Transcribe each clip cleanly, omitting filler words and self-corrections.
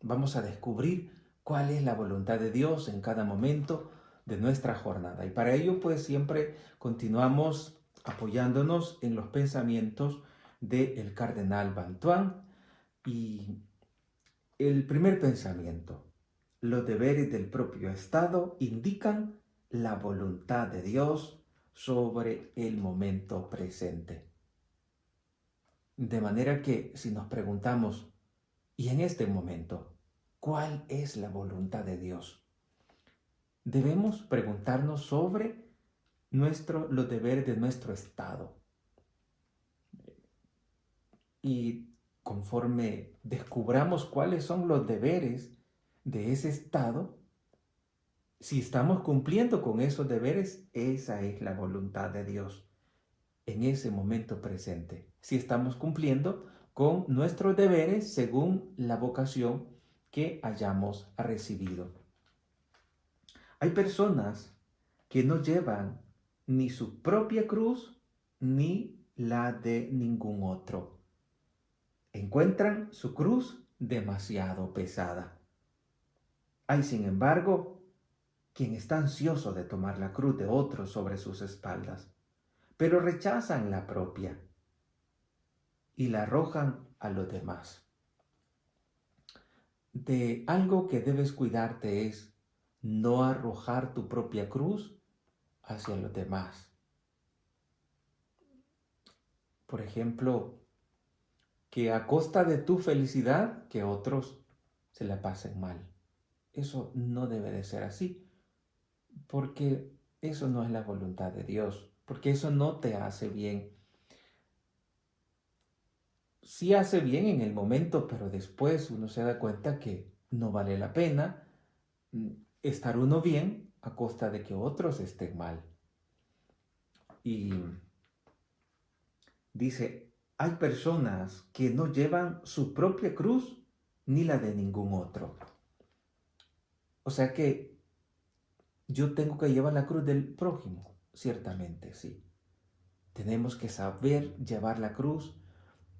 Vamos a descubrir cuál es la voluntad de Dios en cada momento de nuestra jornada. Y para ello, pues siempre continuamos apoyándonos en los pensamientos del cardenal Bantuán. Y el primer pensamiento: los deberes del propio Estado indican la voluntad de Dios sobre el momento presente. De manera que si nos preguntamos, ¿y en este momento cuál es la voluntad de Dios? Debemos preguntarnos sobre los deberes de nuestro Estado. Y conforme descubramos cuáles son los deberes de ese Estado, si estamos cumpliendo con esos deberes, esa es la voluntad de Dios en ese momento presente. Si estamos cumpliendo con nuestros deberes según la vocación que hayamos recibido. Hay personas que no llevan ni su propia cruz ni la de ningún otro. Encuentran su cruz demasiado pesada. Hay, sin embargo, quien está ansioso de tomar la cruz de otros sobre sus espaldas, pero rechazan la propia y la arrojan a los demás. De algo que debes cuidarte es no arrojar tu propia cruz hacia los demás. Por ejemplo, que a costa de tu felicidad, que otros se la pasen mal. Eso no debe de ser así, porque eso no es la voluntad de Dios, porque eso no te hace bien. Sí hace bien en el momento, pero después uno se da cuenta que no vale la pena estar uno bien a costa de que otros estén mal. Y dice, hay personas que no llevan su propia cruz ni la de ningún otro. O sea que yo tengo que llevar la cruz del prójimo, ciertamente, sí. Tenemos que saber llevar la cruz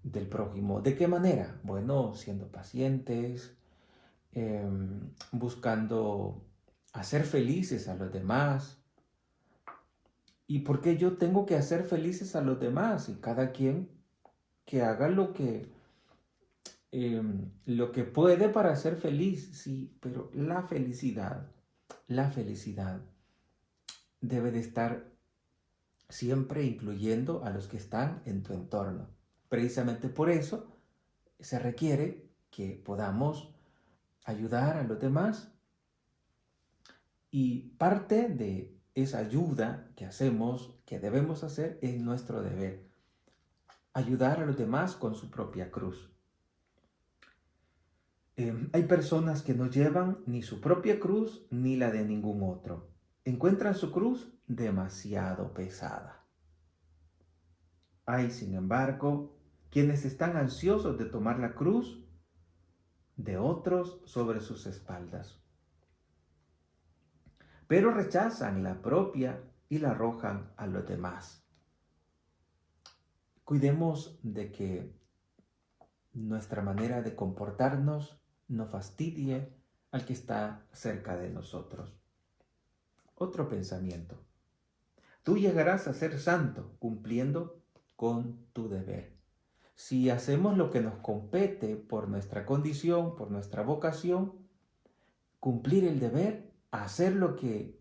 del prójimo. ¿De qué manera? Bueno, siendo pacientes, buscando hacer felices a los demás. ¿Y por qué yo tengo que hacer felices a los demás? Y cada quien que haga lo que puede para ser feliz, sí, pero la felicidad debe de estar siempre incluyendo a los que están en tu entorno. Precisamente por eso se requiere que podamos ayudar a los demás, y parte de esa ayuda que hacemos, que debemos hacer, es nuestro deber. Ayudar a los demás con su propia cruz. Hay personas que no llevan ni su propia cruz ni la de ningún otro. Encuentran su cruz demasiado pesada. Hay, sin embargo, quienes están ansiosos de tomar la cruz de otros sobre sus espaldas, pero rechazan la propia y la arrojan a los demás. Cuidemos de que nuestra manera de comportarnos no fastidie al que está cerca de nosotros. Otro pensamiento: tú llegarás a ser santo cumpliendo con tu deber. Si hacemos lo que nos compete por nuestra condición, por nuestra vocación, cumplir el deber, hacer lo que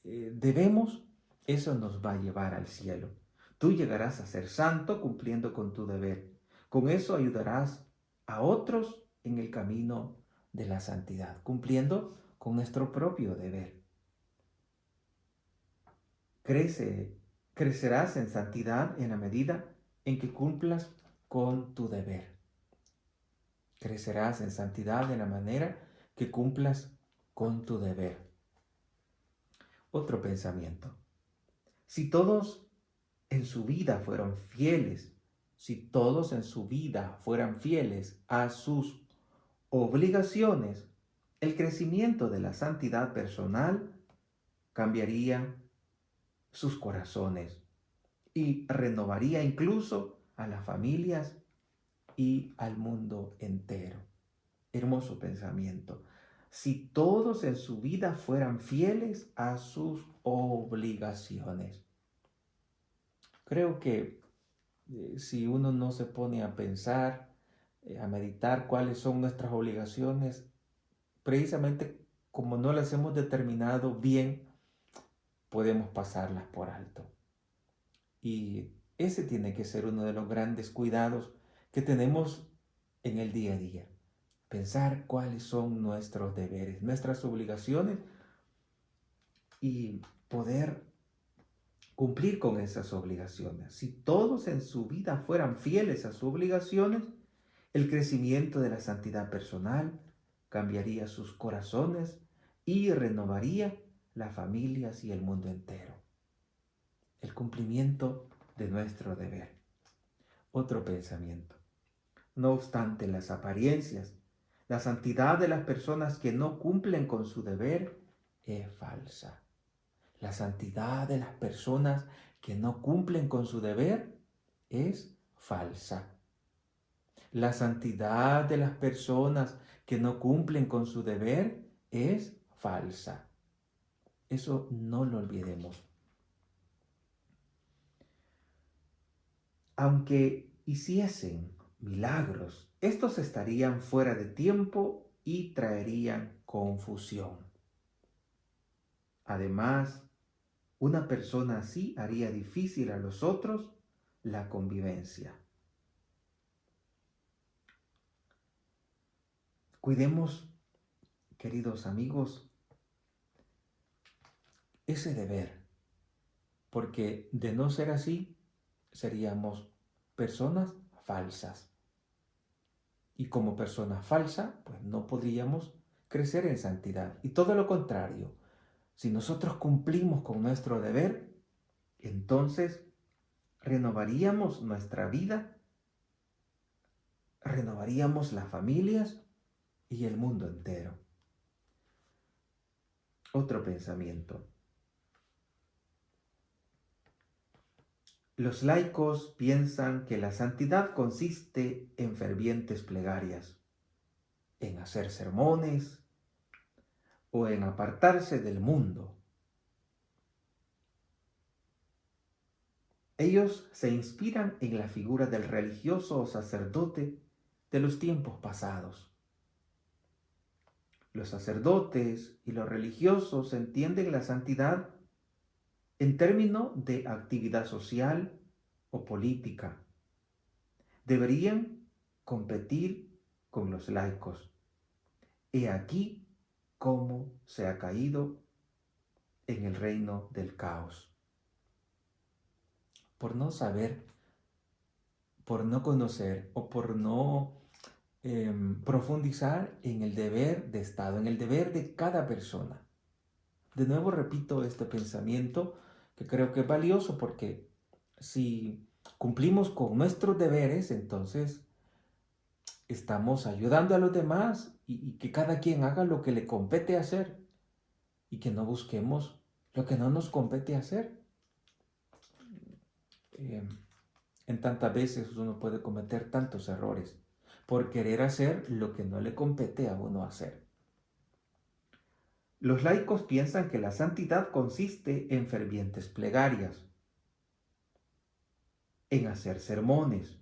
debemos, eso nos va a llevar al cielo. Tú llegarás a ser santo cumpliendo con tu deber. Con eso ayudarás a otros en el camino de la santidad, cumpliendo con nuestro propio deber. Crecerás en santidad en la medida en que cumplas con tu deber. Crecerás en santidad de la manera que cumplas con tu deber. Otro pensamiento: si todos en su vida fueron fieles, si todos en su vida fueran fieles a sus obligaciones, el crecimiento de la santidad personal cambiaría sus corazones y renovaría incluso a las familias y al mundo entero. Hermoso pensamiento. Si todos en su vida fueran fieles a sus obligaciones. Creo que si uno no se pone a pensar, a meditar cuáles son nuestras obligaciones, precisamente como no las hemos determinado bien, podemos pasarlas por alto. Y ese tiene que ser uno de los grandes cuidados que tenemos en el día a día. Pensar cuáles son nuestros deberes, nuestras obligaciones y poder cumplir con esas obligaciones. Si todos en su vida fueran fieles a sus obligaciones, el crecimiento de la santidad personal cambiaría sus corazones y renovaría las familias y el mundo entero. El cumplimiento de nuestro deber. Otro pensamiento. No obstante las apariencias, la santidad de las personas que no cumplen con su deber es falsa. La santidad de las personas que no cumplen con su deber es falsa. La santidad de las personas que no cumplen con su deber es falsa. Eso no lo olvidemos. Aunque hiciesen milagros, estos estarían fuera de tiempo y traerían confusión. Además, una persona así haría difícil a los otros la convivencia. Cuidemos, queridos amigos, ese deber, porque de no ser así, seríamos personas falsas. Y como persona falsa, pues no podríamos crecer en santidad. Y todo lo contrario, si nosotros cumplimos con nuestro deber, entonces renovaríamos nuestra vida, renovaríamos las familias y el mundo entero. Otro pensamiento. Los laicos piensan que la santidad consiste en fervientes plegarias, en hacer sermones o en apartarse del mundo. Ellos se inspiran en la figura del religioso o sacerdote de los tiempos pasados. Los sacerdotes y los religiosos entienden la santidad en términos de actividad social o política. Deberían competir con los laicos. He aquí cómo se ha caído en el reino del caos. Por no saber, por no conocer o por no profundizar en el deber de Estado, en el deber de cada persona. De nuevo repito este pensamiento que creo que es valioso porque si cumplimos con nuestros deberes, entonces estamos ayudando a los demás y que cada quien haga lo que le compete hacer y que no busquemos lo que no nos compete hacer. En tantas veces uno puede cometer tantos errores por querer hacer lo que no le compete a uno hacer. Los laicos piensan que la santidad consiste en fervientes plegarias, en hacer sermones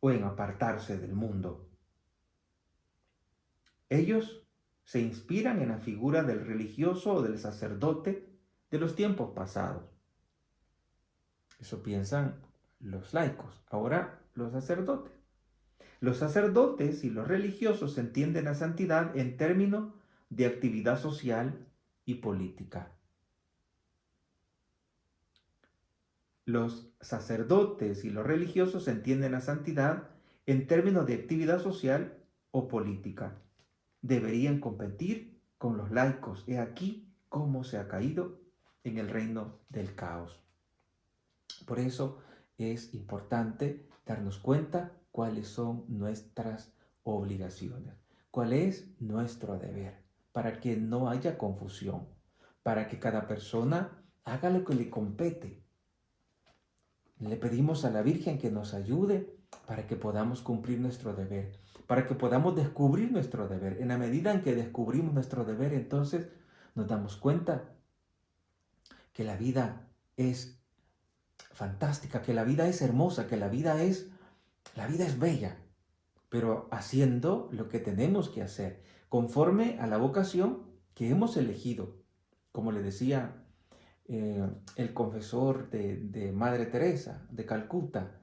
o en apartarse del mundo. Ellos se inspiran en la figura del religioso o del sacerdote de los tiempos pasados. Eso piensan los laicos. Ahora, los sacerdotes. Los sacerdotes y los religiosos entienden la santidad en términos de actividad social y política. Los sacerdotes y los religiosos entienden la santidad en términos de actividad social o política. Deberían competir con los laicos. He aquí cómo se ha caído en el reino del caos. Por eso es importante darnos cuenta cuáles son nuestras obligaciones, cuál es nuestro deber, para que no haya confusión, para que cada persona haga lo que le compete. Le pedimos a la Virgen que nos ayude para que podamos cumplir nuestro deber, para que podamos descubrir nuestro deber. En la medida en que descubrimos nuestro deber, entonces nos damos cuenta que la vida es fantástica, que la vida es hermosa, que la vida es bella, pero haciendo lo que tenemos que hacer, conforme a la vocación que hemos elegido. Como le decía el confesor de Madre Teresa de Calcuta,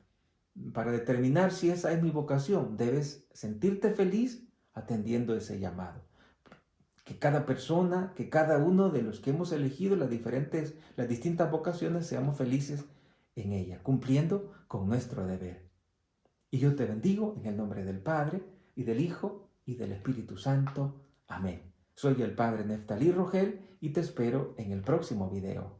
para determinar si esa es mi vocación, debes sentirte feliz atendiendo ese llamado. Que cada persona, que cada uno de los que hemos elegido las distintas vocaciones, seamos felices en ella, cumpliendo con nuestro deber. Y yo te bendigo en el nombre del Padre, y del Hijo, y del Espíritu Santo. Amén. Soy el Padre Neftalí Rogel y te espero en el próximo video.